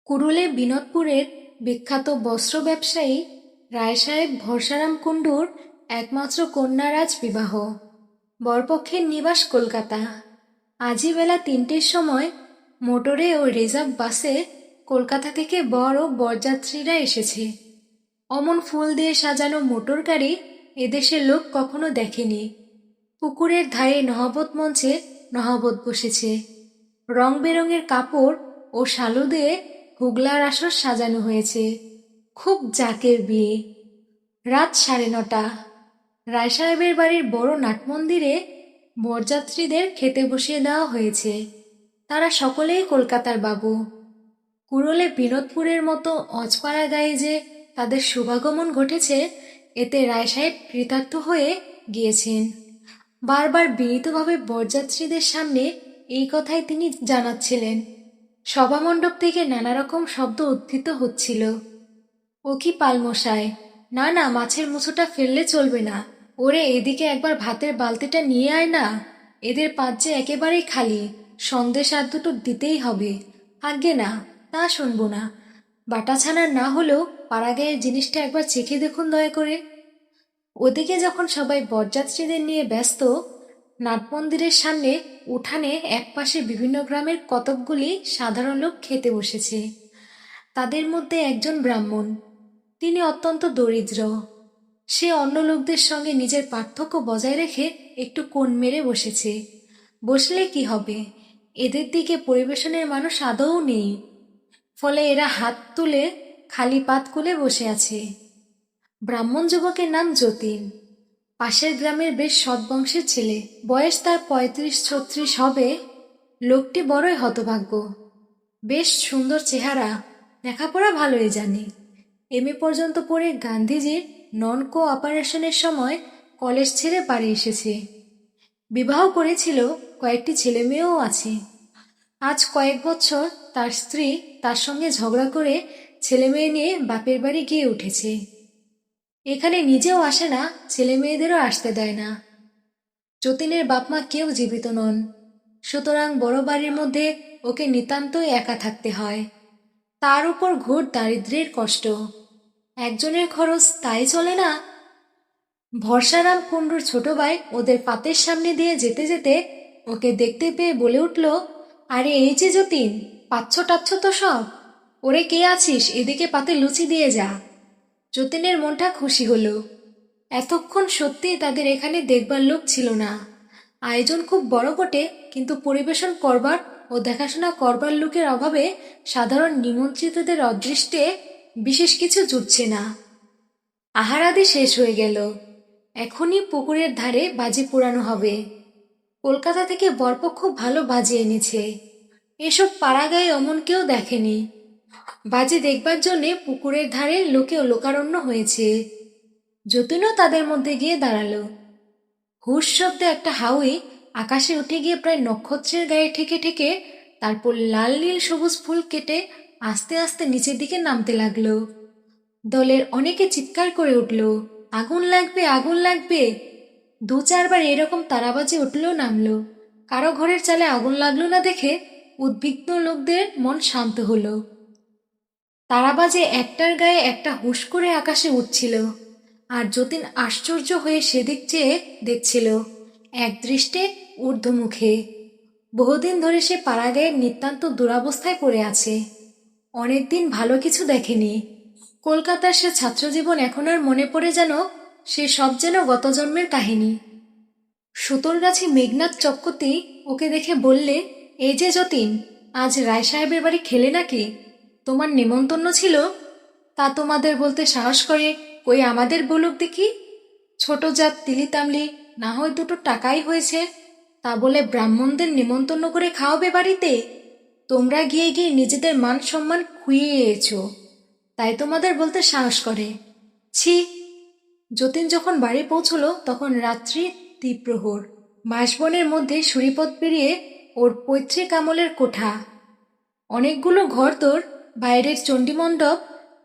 কুড়ুলে বিনোদপুরের বিখ্যাত বস্ত্র ব্যবসায়ী রায়সাহেব ভরসারাম কুণ্ডুর একমাত্র কন্যারাজ বিবাহ। বরপক্ষের নিবাস কলকাতা। আজই বেলা ৩টের সময় মোটরে ও রিজার্ভ বাসে কলকাতা থেকে বর ও বরযাত্রীরা এসেছে। অমন ফুল দিয়ে সাজানো মোটর গাড়ি এদেশের লোক কখনো দেখেনি। পুকুরের ধারে নহবত মঞ্চে নহবত বসেছে। রং বেরঙের কাপড় ও শালু দিয়ে হুগলার আসর সাজানো হয়েছে। খুব জাকের বিয়ে। রাত 9:30। রায়সাহেবের বাড়ির বড় নাটমন্দিরে বরযাত্রীদের খেতে বসিয়ে দেওয়া হয়েছে। তারা সকলেই কলকাতার বাবু। কুড়োলে বিনোদপুরের মতো অজপাড়া গায়ে যে তাদের শুভাগমন ঘটেছে, এতে রায়সাহেব কৃতার্থ হয়ে গিয়েছেন। বারবার বিনীতভাবে বরযাত্রীদের সামনে এই কথাই তিনি জানাচ্ছিলেন। সভামণ্ডপ থেকে নানা রকম শব্দ উত্থিত হচ্ছিল। ও কি পালমশাই, না না, মাছের মুছোটা ফেললে চলবে না। ওরে, এদিকে একবার ভাতের বালতিটা নিয়ে আয় না। এদের পাত যে একেবারেই খালি, সন্দেশ আর দুটো দিতেই হবে। আজ্ঞে না, তা শুনবো না। বাটা ছানার না হলেও পাড়াগাঁয়ের জিনিসটা একবার চেখে দেখুন দয়া করে। ওদিকে যখন সবাই বরযাত্রীদের নিয়ে ব্যস্ত, নাটমন্দিরের সামনে উঠানে একপাশে বিভিন্ন গ্রামের কতকগুলি সাধারণ লোক খেতে বসেছে। তাদের মধ্যে একজন ব্রাহ্মণ। তিনি অত্যন্ত দরিদ্র। সে অন্য লোকদের সঙ্গে নিজের পার্থক্য বজায় রেখে একটু কোণ মেরে বসেছে। বসলে কি হবে, এদের দিকে পরিবেশনের মানুষ আদৌ নেই। ফলে এরা হাত তুলে খালি পাত কুলে বসে আছে। ব্রাহ্মণ যুবকের নাম যতীন। পাশের গ্রামের বেশ সৎবংশের ছেলে। বয়স তার 35-36 হবে। লোকটি বড়ই হতভাগ্য। বেশ সুন্দর চেহারা, লেখাপড়া ভালোই জানে। এমএ পর্যন্ত পড়ে গান্ধীজির নন কো অপারেশনের সময় কলেজ ছেড়ে বাড়ি এসেছে। বিবাহ করেছিল, কয়েকটি ছেলে মেয়েও আছে। আজ কয়েক বছর তার স্ত্রী তার সঙ্গে ঝগড়া করে ছেলে মেয়ে নিয়ে বাপের বাড়ি গিয়ে উঠেছে। এখানে নিজেও আসে না, ছেলে মেয়েদেরও আসতে দেয় না। যতীনের বাপমা কেউ জীবিত নন, সুতরাং বড় বাড়ির মধ্যে ওকে নিতান্তই একা থাকতে হয়। তার উপর ঘোর দারিদ্র্যের কষ্ট। একজনের খরচ তাই চলে না। ভরসারাম কুণ্ডুর ছোট ভাই ওদের পাতের সামনে দিয়ে যেতে যেতে ওকে দেখতে পেয়ে বলে উঠল, আরে এই যে যতীন, পাচ্ছ টাচ্ছ তো সব? ওরে, কে আছিস, এদিকে পাতে লুচি দিয়ে যা। যতীনের মনটা খুশি হলো। এতক্ষণ সত্যিই তাদের এখানে দেখবার লোক ছিল না। আয়োজন খুব বড় বটে, কিন্তু পরিবেশন করবার ও দেখাশোনা করবার লোকের অভাবে সাধারণ নিমন্ত্রিতদের অদৃষ্টে বিশেষ কিছু জুটছে না। আহারাদি শেষ হয়ে গেল। এখনই পুকুরের ধারে বাজি পোড়ানো হবে। কলকাতা থেকে বরপক্ষ ভালো বাজি এনেছে। এসব পাড়াগাঁয়ে অমন কেউ দেখেনি। বাজি দেখবার জন্যে পুকুরের ধারে লোকে লোকারণ্য হয়েছে। যতীনও তাদের মধ্যে গিয়ে দাঁড়ালো। হুস শব্দে একটা হাউই আকাশে উঠে গিয়ে প্রায় নক্ষত্রের গায়ে ঠেকে ঠেকে তারপর লাল নীল সবুজ ফুল কেটে আস্তে আস্তে নিচের দিকে নামতে লাগলো। দলের অনেকে চিৎকার করে উঠল, আগুন লাগবে, আগুন লাগবে। 2-4 বার এরকম তারাবাজি উঠল নামলো। কারো ঘরের চালে আগুন লাগলো না দেখে উদ্বিগ্ন লোকদের মন শান্ত হলো। তারাবাজে একটার গায়ে একটা হুশ করে আকাশে উঠছিল, আর যতীন আশ্চর্য হয়ে সেদিক চেয়ে দেখছিল, একদৃষ্টে ঊর্ধ্বমুখে। বহুদিন ধরে সে পাড়াগাঁয়ের নিতান্ত দুরাবস্থায় পড়ে আছে। অনেকদিন ভালো কিছু দেখেনি। কলকাতার সে ছাত্রজীবন এখন আর মনে পড়ে যেন সে সব যেন গত জন্মের কাহিনী। সুতোরগাছি মেঘনাথ চক্রবর্তী ওকে দেখে বললে, এই যে যতীন, আজ রায় সাহেবের বাড়ি খেলে নাকি? তোমার নেমন্তন্ন ছিল? তা তোমাদের বলতে সাহস করে কই আমাদের বলুক দেখি। ছোট জাত তিলি তামলি, না হয় দুটো টাকাই হয়েছে, তা বলে ব্রাহ্মণদের নেমন্তন্ন করে খাওয়াবে বাড়িতে? তোমরা গিয়ে গিয়ে নিজেদের মান সম্মান খুইয়েছ, তাই তোমাদের বলতে সাহস করে। ছি! যতীন যখন বাড়ি পৌঁছল তখন রাত্রি দ্বিপ্রহর। বাঁশবনের মধ্যে সুরিপথ পেরিয়ে ওর পৈতৃক আমলের কোঠা। অনেকগুলো ঘরদোর, বাইরের চণ্ডীমণ্ডপ,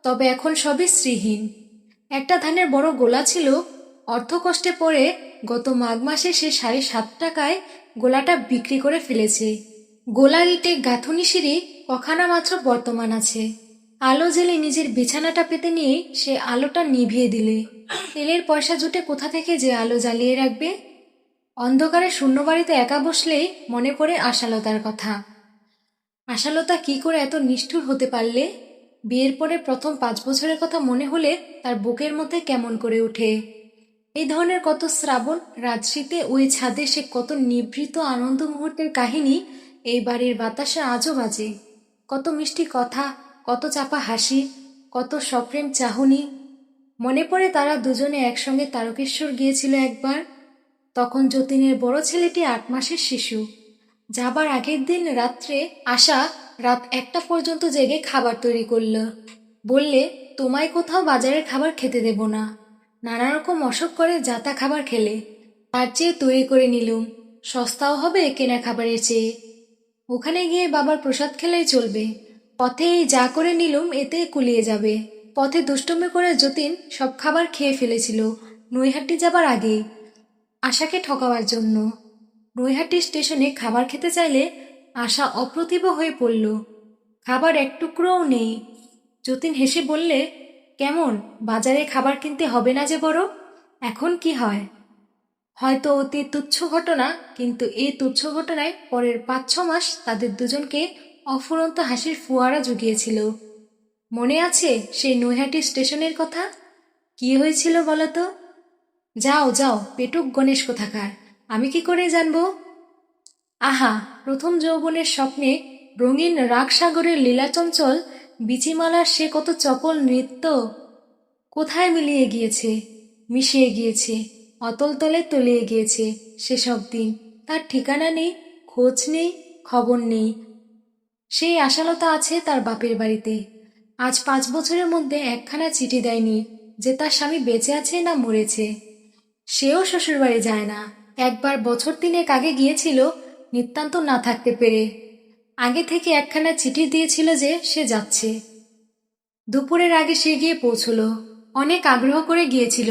তবে এখন সবই শ্রীহীন। একটা ধানের বড় গোলা ছিল, অর্থকষ্টে পড়ে গত মাঘ মাসে সে 7.5 টাকায় গোলাটা বিক্রি করে ফেলেছে। গোলার ইটে গাঁথুনি সিঁড়ি কখানা মাত্র বর্তমান আছে। আলো জেলে নিজের বিছানাটা পেতে নিয়ে সে আলোটা নিভিয়ে দিলে। তেলের পয়সা জুটে কোথা থেকে যে আলো জ্বালিয়ে রাখবে? অন্ধকারে শূন্য বাড়িতে একা বসলেই মনে পড়ে আশালতার কথা। আশালতা কি করে এত নিষ্ঠুর হতে পারলে? বিয়ের পরে প্রথম 5 বছরের কথা মনে হলে তার বুকের মধ্যে কেমন করে ওঠে। এই ধরনের কত শ্রাবণ রাজশীতে ওই ছাদে সে কত নিভৃত আনন্দ মুহূর্তের কাহিনী এই বাড়ির বাতাসে আজও বাজে। কত মিষ্টি কথা, কত চাপা হাসি, কত সপ্রেম চাহনি। মনে পড়ে তারা দুজনে একসঙ্গে তারকেশ্বর গিয়েছিল একবার। তখন যতীনের বড় ছেলেটি 8 মাসের শিশু। যাবার আগের দিন রাত্রে আশা রাত 1টা পর্যন্ত জেগে খাবার তৈরি করল। বললে, তোমায় কোথাও বাজারের খাবার খেতে দেব না। নানা রকম অসুখ করে যাতা খাবার খেলে, তার চেয়ে তৈরি করে নিলুম, সস্তাও হবে কেনা খাবারের চেয়ে। ওখানে গিয়ে বাবার প্রসাদ খেলেই চলবে। পথে যা করে নিলুম এতে কুলিয়ে যাবে। পথে দুষ্টুমি করে যতীন সব খাবার খেয়ে ফেলেছিল নৈহাটি যাবার আগে, আশাকে ঠকাবার জন্য। নৈহাটি স্টেশনে খাবার খেতে চাইলে আশা অপ্রতিভ হয়ে পড়ল। খাবার এক টুকরোও নেই। যতীন হেসে বললে, কেমন, বাজারে খাবার কিনতে হবে না যে বড়? এখন কি হয়? হয়তো অতি তুচ্ছ ঘটনা, কিন্তু এই তুচ্ছ ঘটনায় পরের 5-6 মাস তাদের দুজনকে অফুরন্ত হাসির ফোয়ারা জুগিয়েছিল। মনে আছে সেই নৈহাটি স্টেশনের কথা? কি হয়েছিল বলো তো? যাও যাও, পেটুক গণেশ কোথাকার, আমি কি করে জানবো? আহা, প্রথম যৌবনের স্বপ্নে রঙিন রাগসাগরের লীলাচঞ্চল বিচিমালার সে কত চপল নৃত্য কোথায় মিলিয়ে গিয়েছে, মিশিয়ে গিয়েছে, অতল তলে তলিয়ে গিয়েছে সেসব দিন। তার ঠিকানা নেই, খোঁজ নেই, খবর নেই। সেই আশালতা আছে তার বাপের বাড়িতে। আজ 5 বছরের মধ্যে একখানা চিঠি দেয়নি যে তার স্বামী বেঁচে আছে না মরেছে। সেও শ্বশুরবাড়ি যায় না। একবার বছর 3 আগে গিয়েছিল নিতান্ত না থাকতে পেরে। আগে থেকে একখানা চিঠি দিয়েছিল যে সে যাচ্ছে। দুপুরের আগে সে গিয়ে পৌঁছল। অনেক আগ্রহ করে গিয়েছিল।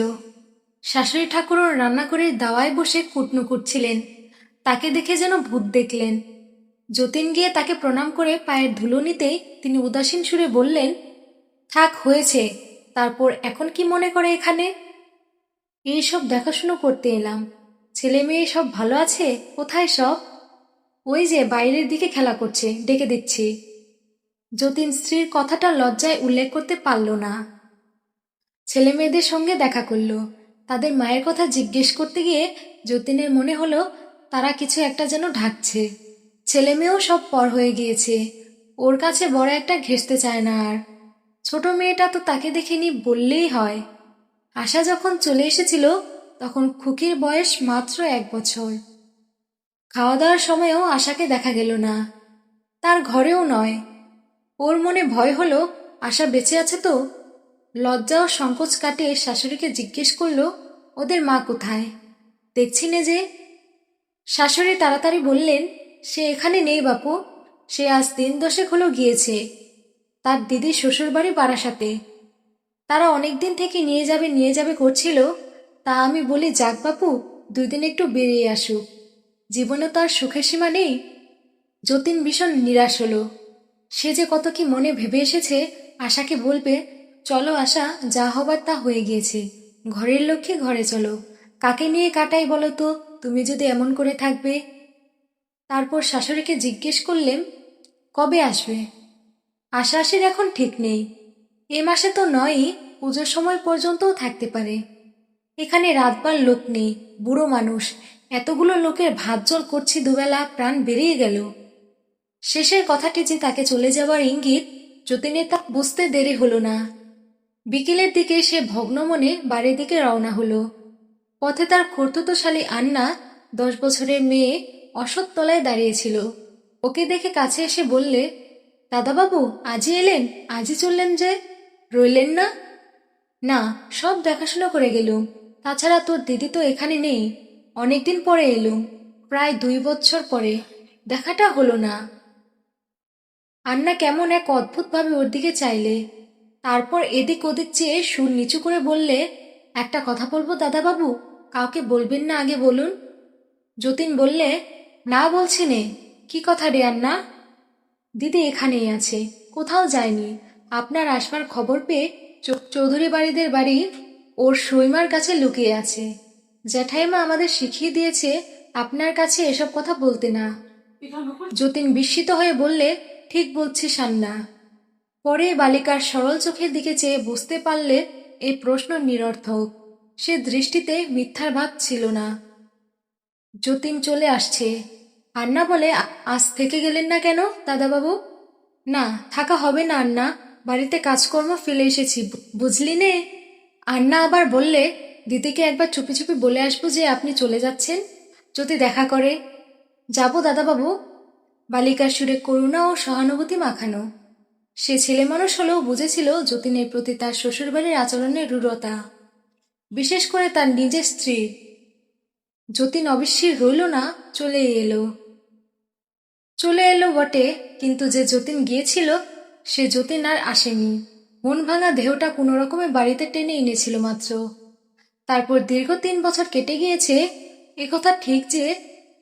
শাশুড়ি ঠাকুরও রান্না করে দাওয়ায় বসে কুটনো কুটছিলেন। তাকে দেখে যেন ভূত দেখলেন। যতীন গিয়ে তাকে প্রণাম করে পায়ের ধুলো নিতেই তিনি উদাসীন সুরে বললেন, থাক, হয়েছে। তারপর এখন কি মনে করে এখানে? এইসব দেখাশুনো করতে এলাম। ছেলে মেয়ে সব ভালো আছে? কোথায় সব? ওই যে বাইরের দিকে খেলা করছে, ডেকে দিচ্ছি। যতীন স্ত্রীর কথাটা লজ্জায় উল্লেখ করতে পারল না। ছেলে মেয়েদের সঙ্গে দেখা করল। তাদের মায়ের কথা জিজ্ঞেস করতে গিয়ে যতীনের মনে হলো তারা কিছু একটা যেন ঢাকছে। ছেলে মেয়েও সব পর হয়ে গিয়েছে। ওর কাছে বড় একটা ঘেঁষতে চায় না আর। ছোট মেয়েটা তো তাকে দেখেনি বললেই হয়। আশা যখন চলে এসেছিল তখন খুকির বয়স মাত্র 1 বছর। খাওয়া দাওয়ার সময়ও আশাকে দেখা গেল না। তার ঘরেও নয়। ওর মনে ভয় হলো আশা বেঁচে আছে তো। লজ্জা ও সংকোচ কাটিয়ে শাশুড়িকে জিজ্ঞেস করল, ওদের মা কোথায়? দেখছি নে যে। শাশুড়ি তাড়াতাড়ি বললেন, সে এখানে নেই বাপু, সে আজ দিন 10 হলো গিয়েছে। তার দিদি শ্বশুরবাড়ি বারাসাতে। তারা অনেকদিন থেকে নিয়ে যাবে করছিল। তা আমি বলি, যাক বাপু, 2 দিন একটু বেরিয়ে আসুক। জীবনে তো আর সুখের সীমা নেই। যতীন ভীষণ নিরাশ হলো। সে যে কত কি মনে ভেবে এসেছে আশাকে বলবে, চলো আশা, যা হবার তা হয়ে গিয়েছে, ঘরের লক্ষ্যে ঘরে চলো, কাকে নিয়ে কাটাই বলো তো, তুমি যদি এমন করে থাকবে। তারপর শাশুড়িকে জিজ্ঞেস করলেন, কবে আসবে? আশা আসির এখন ঠিক নেই। এ মাসে তো নয়ই, পুজোর সময় পর্যন্তও থাকতে পারে। এখানে রাতবার লোক নেই, বুড়ো মানুষ, এতগুলো লোকের ভাত জল করছি দুবেলা, প্রাণ বেরিয়ে গেল। শেষের কথাটি যে তাকে চলে যাবার ইঙ্গিত, যতীনের তা বুঝতে দেরি হলো না। বিকেলের দিকে সে ভগ্ন মনে বাড়ির দিকে রওনা হলো। পথে তার খুড়তুতো শালী আন্না, 10 বছরের মেয়ে, অশ্বত্থ তলায় দাঁড়িয়েছিল। ওকে দেখে কাছে এসে বললে, দাদাবাবু আজই এলেন? আজই চললেন যে, রইলেন না? না, সব দেখাশোনা করে গেলুম। তাছাড়া তোর দিদি তো এখানে নেই। অনেকদিন পরে এলুম, প্রায় 2 বছর পরে। দেখাটা হলো না। আন্না কেমন এক অদ্ভুতভাবে ওর দিকে চাইলে। তারপর এদিক ওদিক চেয়ে সুর নিচু করে বললে, একটা কথা বলবো দাদাবাবু, কাউকে বলবেন না, আগে বলুন। যতীন বললে, না বলছি নে। কি কথা রে আন্না? দিদি এখানেই আছে, কোথাও যায়নি। আপনার আসবার খবর পেয়ে চৌধুরী বাড়িদের বাড়ি ওর সইমার কাছে লুকিয়ে আছে। জ্যাঠাইমা আমাদের শিখিয়ে দিয়েছে আপনার কাছে এসব কথা বলতে না। যতীন বিস্মিত হয়ে বললে, ঠিক বলছি সান্না। পরে বালিকার সরল চোখের দিকে চেয়ে বুঝতে পারলে এই প্রশ্ন নিরর্থক। সে দৃষ্টিতে মিথ্যার ভাব ছিল না। যতীন চলে আসছে। আন্না বলে, আজ থেকে গেলেন না কেন দাদাবাবু? না, থাকা হবে না আন্না, বাড়িতে কাজকর্ম ফেলে এসেছি, বুঝলি নে। আন্না আবার বললে, দিদিকে একবার চুপি চুপি বলে আসবো যে আপনি চলে যাচ্ছেন, যদি দেখা করে। যাব দাদাবাবু। বালিকার সুরে করুণা ও সহানুভূতি মাখানো। সে ছেলে মানুষ হলেও বুঝেছিল যতীনের প্রতি তার শ্বশুরবাড়ির আচরণের রূঢ়তা, বিশেষ করে তার নিজের স্ত্রীর। যতীন অবিশ্বাসী রইল না, চলে এলো বটে, কিন্তু যে যতীন গিয়েছিল সে যতীন আর আসেনি। মন ভাঙা দেহটা কোনো রকমে বাড়িতে টেনে এনেছিল মাত্র। তারপর দীর্ঘ 3 বছর কেটে গিয়েছে। একথা ঠিক যে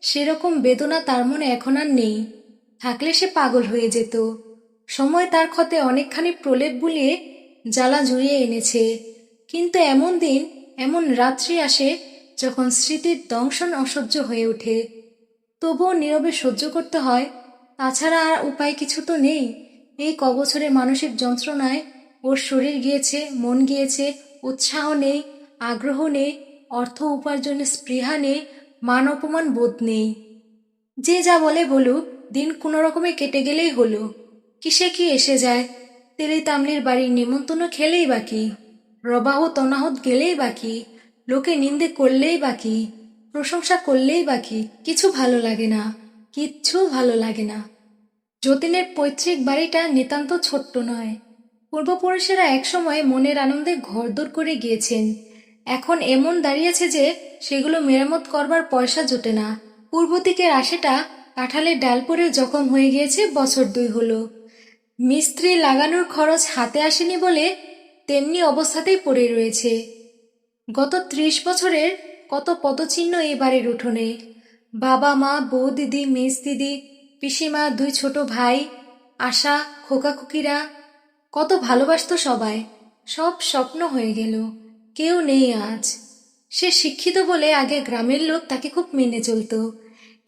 সেরকম বেদনা তার মনে এখন আর নেই। থাকলে সে পাগল হয়ে যেত। সময় তার ক্ষতে অনেকখানি প্রলেপ বুলিয়ে জ্বালা জুড়িয়ে এনেছে। কিন্তু এমন দিন, এমন রাত্রি আসে যখন স্মৃতির দংশন অসহ্য হয়ে ওঠে। তবুও নীরবে সহ্য করতে হয়, তাছাড়া আর উপায় কিছু তো নেই। এই কবছরে মানসিক যন্ত্রণায় ওর শরীর গিয়েছে, মন গিয়েছে, উৎসাহ নেই, আগ্রহ নেই, অর্থ উপার্জনের স্পৃহা নেই, মান অপমান বোধ নেই। যে যা বলে বলুক, দিন কোনো রকমে কেটে গেলেই হলো। কিসে কি এসে যায়? তেলি তামলির বাড়ির নেমন্তন্ন খেলেই বাকি, রবাহত অনাহত গেলেই বাকি, লোকে নিন্দে করলেই বাকি, প্রশংসা করলেই বাকি। কিছু ভালো লাগে না, কিচ্ছু ভালো লাগে না। যতীনের পৈতৃক বাড়িটা নিতান্ত ছোট্ট নয়। পূর্বপুরুষেরা একসময় মনের আনন্দে ঘরদোর করে গিয়েছেন। এখন এমন দাঁড়িয়েছে যে সেগুলো মেরামত করবার পয়সা জোটে না। পূর্ব দিকের আশেটা কাঁঠালের ডাল পরে জখম হয়ে গিয়েছে, বছর 2 হলো। মিস্ত্রি লাগানোর খরচ হাতে আসেনি বলে তেমনি অবস্থাতেই পড়ে রয়েছে। গত 30 বছরের কত পদচিহ্ন এই বাড়ির উঠোনে। বাবা মা, বউ দিদি, মেজ দিদি, পিসিমা, 2 ছোট ভাই, আশা, খোকা খুকিরা কত ভালোবাসতো সবাই। সব স্বপ্ন হয়ে গেল, কেউ নেই আজ। সে শিক্ষিত বলে আগে গ্রামের লোক তাকে খুব মেনে চলত।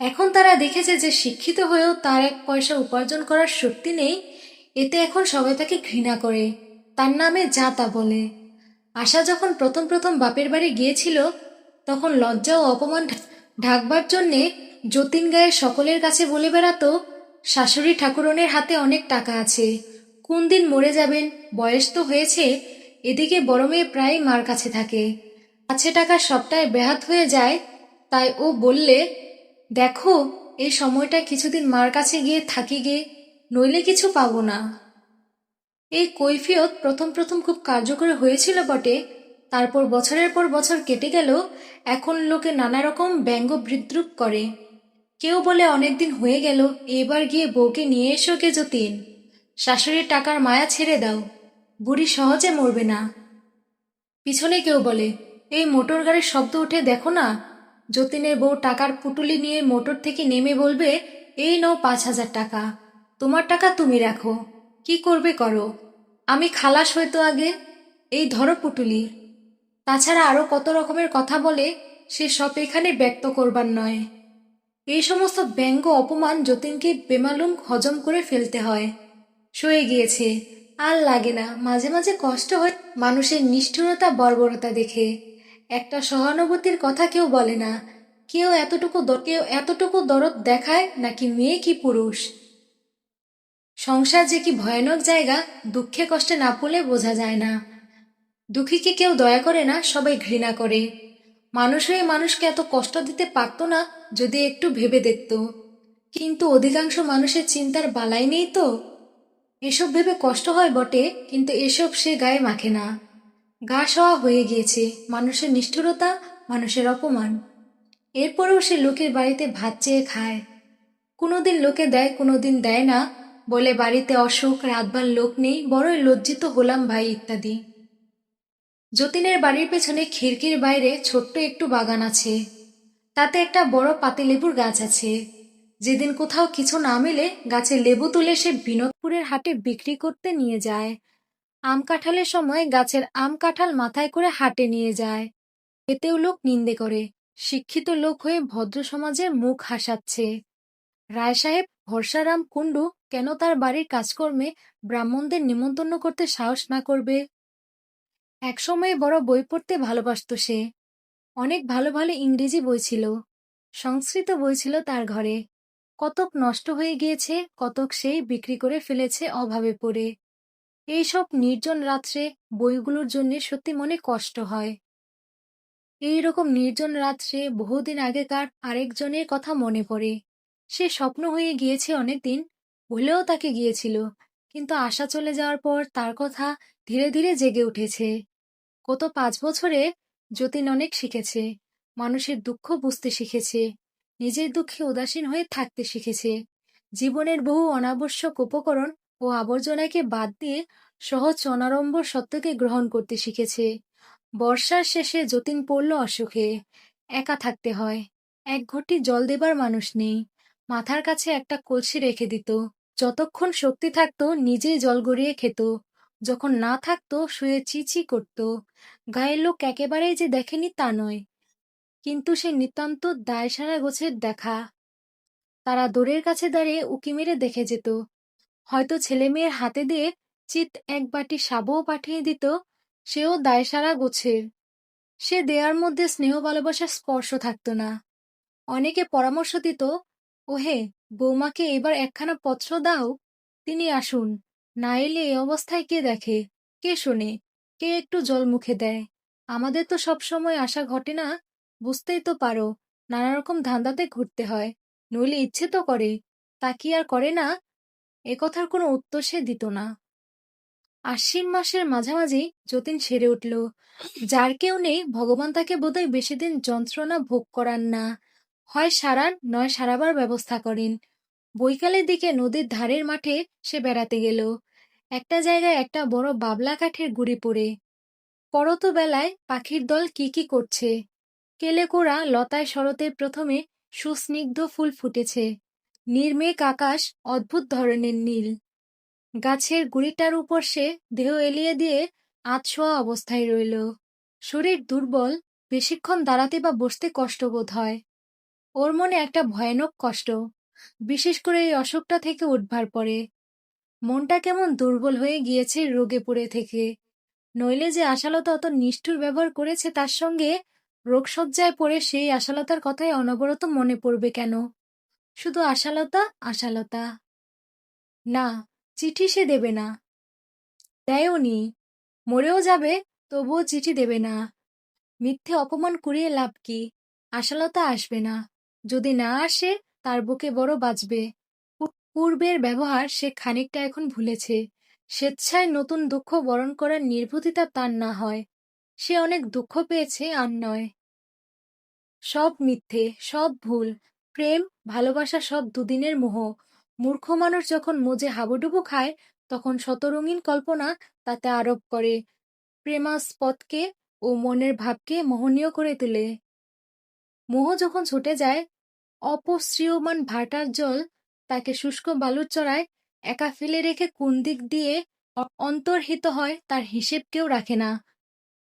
এখন তারা দেখেছে যে শিক্ষিত হয়েও তার 1 পয়সা উপার্জন করার শক্তি নেই। এতে এখন সবাই তাকে ঘৃণা করে, তার নামে যা তা বলে। আশা যখন প্রথম প্রথম বাপের বাড়ি গিয়েছিল, তখন লজ্জা ও অপমান ঢাকবার জন্যে যতীন গায়ে সকলের কাছে বলে বেড়াতো, শাশুড়ি ঠাকুরনের হাতে অনেক টাকা আছে, কোন দিন মরে যাবেন, বয়স তো হয়েছে। এদিকে বড় মেয়ে প্রায় মার কাছে থাকে, আছে টাকা সবটাই বেহাত হয়ে যায়। তাই ও বললে, দেখো এই সময়টা কিছুদিন মার কাছে গিয়ে থাকি গে, নইলে কিছু পাবো না। এই কৈফিয়ত প্রথম প্রথম খুব কার্যকরী হয়েছিল বটে। তারপর বছরের পর বছর কেটে গেল। এখন লোকে নানা রকম ব্যঙ্গ বিদ্রূপ করে। কেউ বলে, অনেকদিন হয়ে গেল, এবার গিয়ে বউকে নিয়ে এসো গে যতীন, শাশুড়ির টাকার মায়া ছেড়ে দাও, বুড়ি সহজে মরবে না। পিছনে কেউ বলে, এই মোটর গাড়ির শব্দ উঠে দেখো না। যতীনের বউ টাকার পুটুলি নিয়ে মোটর থেকে নেমে বলবে, এই নাও 5,000 টাকা, তোমার টাকা তুমি রাখো, কি করবে করো, আমি খালাস হইতো আগে, এই ধরো পুটুলি। তাছাড়া আরো কত রকমের কথা বলে, সে সব এখানে ব্যক্ত করবার নয়। এই সমস্ত ব্যঙ্গ অপমান যতীনকে বেমালুম হজম করে ফেলতে হয়। সয়ে গিয়েছে, আর লাগে না। মাঝে মাঝে কষ্ট হয় মানুষের নিষ্ঠুরতা বর্বরতা দেখে। একটা সহানুভূতির কথা কেউ বলে না। কেউ এতটুকু দরদ দেখায় নাকি মেয়ে কি পুরুষ। সংসার যে কি ভয়ানক জায়গা, দুঃখে কষ্টে না পড়লে বোঝা যায় না। দুঃখীকে কেউ দয়া করে না, সবাই ঘৃণা করে। মানুষ হয়ে মানুষকে এত কষ্ট দিতে পারত না যদি একটু ভেবে দেখত। কিন্তু অধিকাংশ মানুষের চিন্তার বালাই নেই তো। এসব ভেবে কষ্ট হয় বটে, কিন্তু এসব সে গায়ে মাখে না। গা সওয়া হয়ে গিয়েছে মানুষের নিষ্ঠুরতা, মানুষের অপমান। এরপরেও সে লোকের বাড়িতে ভাত চেয়ে খায়। কোনোদিন লোকে দেয়, কোনোদিন দেয় না, বলে বাড়িতে অসুখ, রাতবার লোক নেই, বড়ই লজ্জিত হলাম ভাই ইত্যাদি। যতীনের বাড়ির পেছনে খিড়কির বাইরে ছোট্ট একটু বাগান আছে। তাতে একটা বড় পাতিলেবুর গাছ আছে। যেদিন কোথাও কিছু না মেলে গাছে লেবু তুলে সে বিনোদপুরের হাটে বিক্রি করতে নিয়ে যায়। আম কাঁঠালের সময় গাছের আম কাঁঠাল মাথায় করে হাটে নিয়ে যায়। এতেও লোক নিন্দে করে, শিক্ষিত লোক হয়ে ভদ্র সমাজের মুখ হাসাচ্ছে। রায় সাহেব ভরসারাম কুণ্ডু কেন তার বাড়ির কাজকর্মে ব্রাহ্মণদের নিমন্ত্রণ করতে সাহস না করবে? একসময় বড় বই পড়তে ভালোবাসত সে। অনেক ভালো ভালো ইংরেজি বই ছিল, সংস্কৃত বই ছিল তার ঘরে। কতক নষ্ট হয়ে গিয়েছে, কতক সেই বিক্রি করে ফেলেছে অভাবে পড়ে। এইসব নির্জন রাত্রে বইগুলোর জন্য সত্যি মনে কষ্ট হয়। এই রকম নির্জন রাত্রে বহুদিন আগেকার আরেকজনের কথা মনে পড়ে। সে স্বপ্ন হয়ে গিয়েছে অনেকদিন, ভুলেও তাকে গিয়েছিল, কিন্তু আশা চলে যাওয়ার পর তার কথা ধীরে ধীরে জেগে উঠেছে। গত 5 বছরে যতীন অনেক শিখেছে, মানুষের দুঃখ বুঝতে শিখেছে, নিজের দুঃখে উদাসীন হয়ে থাকতে শিখেছে, জীবনের বহু অনাবশ্যক উপকরণ ও আবর্জনাকে বাদ দিয়ে সহজ অনাড়ম্বর সত্যকে গ্রহণ করতে শিখেছে। বর্ষার শেষে যতীন পড়ল অসুখে। একা থাকতে হয়, এক ঘটি জল দেবার মানুষ নেই। মাথার কাছে একটা কলসি রেখে দিত, যতক্ষণ শক্তি থাকতো নিজেই জল গড়িয়ে খেত, যখন না থাকতো শুয়ে চিচি করত। গায়ের লোক একেবারেই যে দেখেনি তা নয়, কিন্তু সে নিতান্ত দায়সারা গোছের দেখা। তারা দোরের কাছে দাঁড়িয়ে উকি মেরে দেখে যেত, হয়তো ছেলে মেয়ের হাতে দিয়ে চিত এক বাটি সাবও পাঠিয়ে দিত, সেও দায়সারা গোছের। সে দেয়ার মধ্যে স্নেহ ভালোবাসার স্পর্শ থাকতো না। অনেকে পরামর্শ দিত, ওহে, বৌমাকে এবার একখানা পত্র দাও, তিনি আসুন, না এলে এই অবস্থায় কে দেখে, কে শোনে, কে একটু জল মুখে দেয়? আমাদের তো সব সময় আশা ঘটে না, বুঝতেই তো পারো, নানা রকম ধান্দাতে ঘুরতে হয়, নইলে ইচ্ছে তো করে, তা কি আর করে না? এ কথার কোনো উত্তর সে দিত না। আশ্বিন মাসের মাঝামাঝি যতীন সেরে উঠল। যার কেউ নেই, ভগবান তাকে বোধহয় বেশি দিন যন্ত্রণা ভোগ করান না, হয় সারান নয় সারাবার ব্যবস্থা করেন। বৈকালের দিকে নদীর ধারের মাঠে সে বেড়াতে গেল। একটা জায়গায় একটা বড় বাবলা কাঠের গুঁড়ি পড়ে। পরত বেলায় পাখির দল কি কি করছে। কেলেকোড়া লতায় শরতের প্রথমে সুস্নিগ্ধ ফুল ফুটেছে। নির্মেঘ আকাশ অদ্ভুত ধরনের নীল। গাছের গুঁড়িটার উপর সে দেহ এলিয়ে দিয়ে আধশোয়া অবস্থায় রইল। শরীর দুর্বল, বেশিক্ষণ দাঁড়াতে বা বসতে কষ্ট বোধ হয়। ওর মনে একটা ভয়ানক কষ্ট, বিশেষ করে এই অসুখটা থেকে উঠবার পরে। মনটা কেমন দুর্বল হয়ে গিয়েছে রোগে পড়ে থেকে। নইলে যে আশালতা অত নিষ্ঠুর ব্যবহার করেছে তার সঙ্গে, রোগশয্যায় পড়ে সেই আশালতার কথাই অনবরত মনে পড়বে কেন? শুধু আশালতা, আশালতা। না, চিঠি সে দেবে না, দেয়ওনি। মরেও যাবে, তবুও চিঠি দেবে না। মিথ্যে অপমান করিয়ে লাভ কি? আশালতা আসবে না, যদি না আসে তার বুকে বড় বাজবে। পূর্বের ব্যবহার সে খানিকটা এখন ভুলেছে। স্বেচ্ছায় নতুন দুঃখ বরণ করার নির্বুদ্ধিতা তার না হয়। সে অনেক দুঃখ পেয়েছে, আর নয়। সব মিথ্যে, সব ভুল। প্রেম ভালোবাসা সব দুদিনের মোহ। মূর্খ মানুষ যখন মজে হাবুডুবু খায়, তখন শত রঙিন কল্পনা তাতে আরোপ করে, প্রেমাস্পদকে ও মনের ভাবকে মোহনীয় করে তোলে। মোহ যখন ছুটে যায়, অপসৃয়মান ভাটার জল তাকে শুষ্ক বালুর চড়ায় একা ফেলে রেখে কোন দিক দিয়ে অন্তর্হিত হয় তার হিসেব কেউ রাখে না।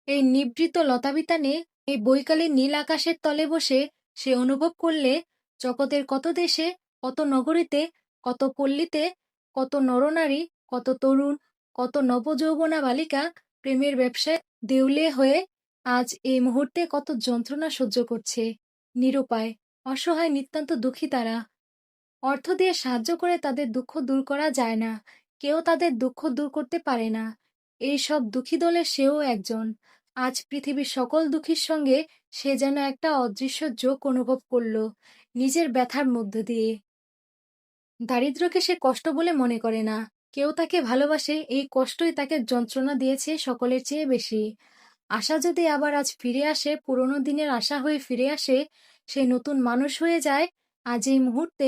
এই নিভৃত লতাবিতানে, এই বৈকালে নীল আকাশের তলে বসে সে অনুভব করলে, জগতের কত দেশে, কত নগরীতে, কত পল্লীতে, কত নরনারী, কত তরুণ, কত নবযৌবনা বালিকা প্রেমের ব্যবসায় দেউলে হয়ে আজ এই মুহূর্তে কত যন্ত্রণা সহ্য করছে। নিরুপায়, অসহায়, নিতান্ত দুঃখী তারা। অর্থ দিয়ে সাহায্য করে তাদের দুঃখ দূর করা যায় না, কেউ তাদের দুঃখ দূর করতে পারে না। এই সব দুঃখী দলে সেও একজন। আজ পৃথিবীর সকল দুঃখীর সঙ্গে সে যেন একটা অদৃশ্য যোগ অনুভব করল, নিজের ব্যথার মধ্য দিয়ে। দারিদ্র্যকে সে কষ্ট বলে মনে করে না। কেউ তাকে ভালোবাসে, এই কষ্টই তাকে যন্ত্রণা দিয়েছে সকলের চেয়ে বেশি। আশা যদি আবার আজ ফিরে আসে, পুরনো দিনের আশা হয়ে ফিরে আসে, সে নতুন মানুষ হয়ে যায়, আজ এই মুহূর্তে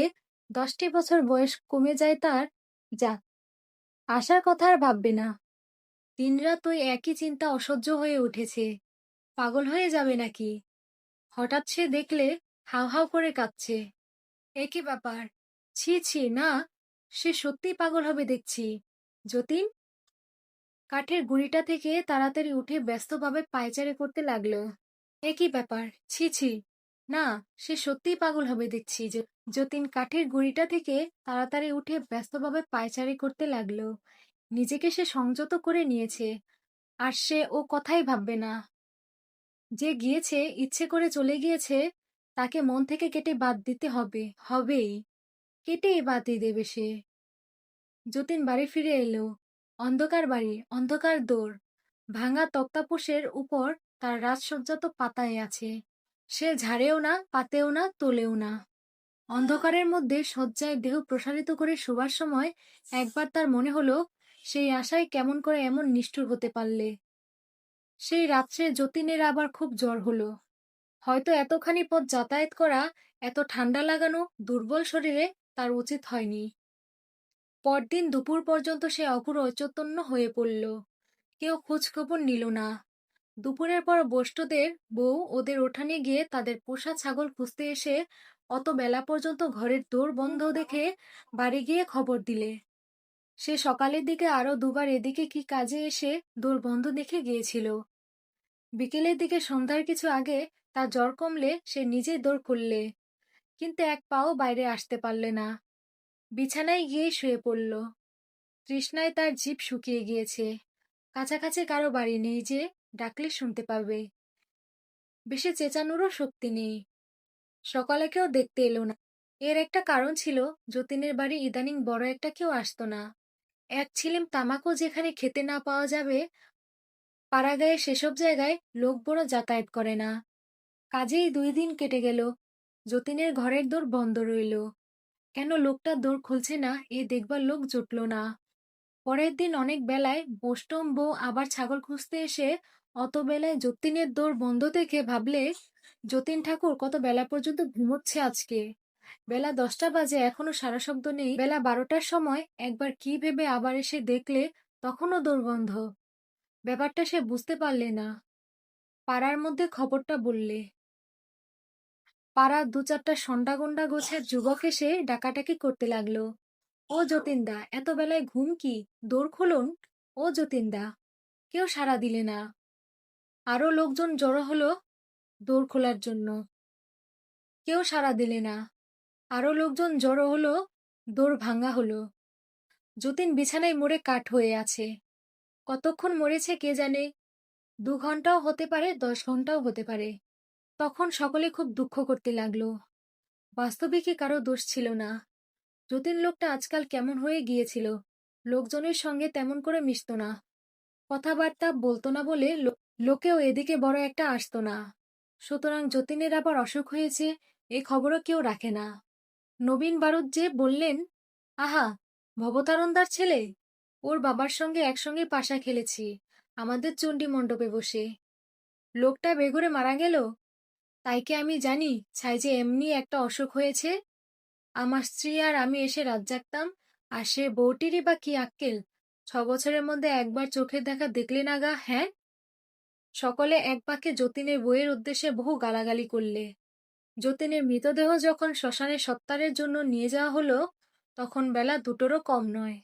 10টি বছর বয়স কমে যায় তার, যাক, আশার কথা আর ভাববে না। দিনরাত ওই একই চিন্তা অসহ্য হয়ে উঠেছে। পাগল হয়ে যাবে নাকি? হঠাৎ সে দেখলে হাউ হাউ করে কাঁদছে। এ কি ব্যাপার? ছি ছি, না, সে সত্যিই পাগল হবে দেখছি। যতীন কাঠের গুঁড়িটা থেকে তাড়াতাড়ি উঠে ব্যস্তভাবে পায়চারি করতে লাগলো। এ কি ব্যাপার? ছি ছি, না, সে সত্যিই পাগল হবে দেখছি। যতীন কাঠের গুঁড়িটা থেকে তাড়াতাড়ি উঠে ব্যস্তভাবে পায়চারি করতে লাগলো। নিজেকে সে সংযত করে নিয়েছে, আর সে ও কথাই ভাববে না। যে গিয়েছে, ইচ্ছে করে চলে গিয়েছে, তাকে মন থেকে কেটে বাদ দিতে হবে, হবেই। কেটেই বাদ দিয়ে দেবে সে। যতীন বাড়ি ফিরে এলো। অন্ধকার বাড়ি, অন্ধকার দোর, ভাঙা তক্তাপোশের উপর তার রাজসজ্জা তো পাতায় আছে। সে ঝাড়েও না, পাতেও না, তোলেও না। অন্ধকারের মধ্যে শয্যায় দেহ প্রসারিত করে শোবার সময় একবার তার মনে হলো, সেই আশায় কেমন করে এমন নিষ্ঠুর হতে পারলে। সেই রাত্রে যতীনের আবার খুব জ্বর হলো। হয়তো এতখানি পথ যাতায়াত করা, এত ঠান্ডা লাগানো দুর্বল শরীরে তার উচিত হয়নি। পরদিন দুপুর পর্যন্ত সে অপুর অচৈতন্য হয়ে পড়ল। কেউ খোঁজখবর নিল না। দুপুরের পর বোষ্টদের বউ ওদের উঠানে গিয়ে তাদের পোষা ছাগল খুঁজতে এসে অত বেলা পর্যন্ত ঘরের দোর বন্ধ দেখে বাড়ি গিয়ে খবর দিলে। সে সকালের দিকে আরো দুবার এদিকে কি কাজে এসে দোর বন্ধ দেখে গিয়েছিল। বিকেলের দিকে সন্ধ্যার কিছু আগে তার জ্বর কমলে সে নিজেই দোর খুললে, কিন্তু এক পাও বাইরে আসতে পারলে না। বিছানায় গিয়ে শুয়ে পড়ল। তৃষ্ণায় তার জিভ শুকিয়ে গিয়েছে। কাছাকাছি কারো বাড়ি নেই যে ডাকলে শুনতে পাবে। বেশি চেঁচানোরও শক্তি নেই। সকালে কেউ দেখতে এলো না। এর একটা কারণ ছিল, যতীনের বাড়ি ইদানিং বড় একটা কেউ আসতো না। এক ছিলিম তামাকও যেখানে খেতে না পাওয়া যাবে, পাড়াগাঁয়ে সেসব জায়গায় লোক বড় যাতায়াত করে না। কাজেই 2 দিন কেটে গেল। যতীনের ঘরের দোর বন্ধ রইল। কেন লোকটা দোর খুলছে না, এ দেখবার লোক জুটল না। পরের দিন অনেক বেলায় বোষ্টম বউ আবার ছাগল খুঁজতে এসে অত বেলায় যতীনের দোর বন্ধ দেখে ভাবলে, যতীন ঠাকুর কত বেলা পর্যন্ত ঘুমোচ্ছে আজকে। বেলা 10টা বাজে, এখনো সারা শব্দ নেই। বেলা 12টার সময় একবার কি ভেবে আবার এসে দেখলে তখনও দোর বন্ধ। ব্যাপারটা সে বুঝতে পারলে না। পাড়ার মধ্যে খবরটা বললে। পাড়ার 2-4টা সন্ডাগন্ডা গোছের যুবক এসে ডাকাডাকি করতে লাগলো। ও যতীনদা, এত বেলায় ঘুম কি? দোর খুলুন। ও যতীনদা। কেউ সাড়া দিলে না। আরো লোকজন জড়ো হলো দোর খোলার জন্য। কেউ সাড়া দিলে না। আরো লোকজন জড়ো হলো, দোর ভাঙা হলো। যতীন বিছানায় মরে কাঠ হয়ে আছে। কতক্ষণ মরেছে কে জানে। 2 ঘন্টাও হতে পারে, 10 ঘন্টাও হতে পারে। তখন সকলে খুব দুঃখ করতে লাগলো। বাস্তবিকই কারো দোষ ছিল না। যতীন লোকটা আজকাল কেমন হয়ে গিয়েছিল। লোকজনের সঙ্গে তেমন করে মিশত না, কথাবার্তা বলতো না বলে লোকেও এদিকে বড় একটা আসতো না। সুতরাং যতীনের আবার অসুখ হয়েছে এ খবরও কেউ রাখে না। নবীন বারুদ যে বললেন, আহা, ভবতারণদার ছেলে, ওর বাবার সঙ্গে একসঙ্গে পাশা খেলেছি আমাদের চণ্ডী মণ্ডপে বসে। লোকটা বেঘরে মারা গেল, তাই কি আমি জানি ছাই যে এমনি একটা অসুখ হয়েছে? আমার স্ত্রী আর আমি এসে রাত জাগতাম, আর সে বউটিরই বা কি আক্কেল? 6 বছরের মধ্যে একবার চোখের দেখা দেখলে না গা, হ্যাঁ? সকলে এক বাক্যে যতীনের বউয়ের উদ্দেশ্যে বহু গালাগালি করলে। যতীনের মৃতদেহ যখন শ্মশানে সৎকারের জন্য নিয়ে যাওয়া হলো, তখন বেলা 2টোরও কম নয়।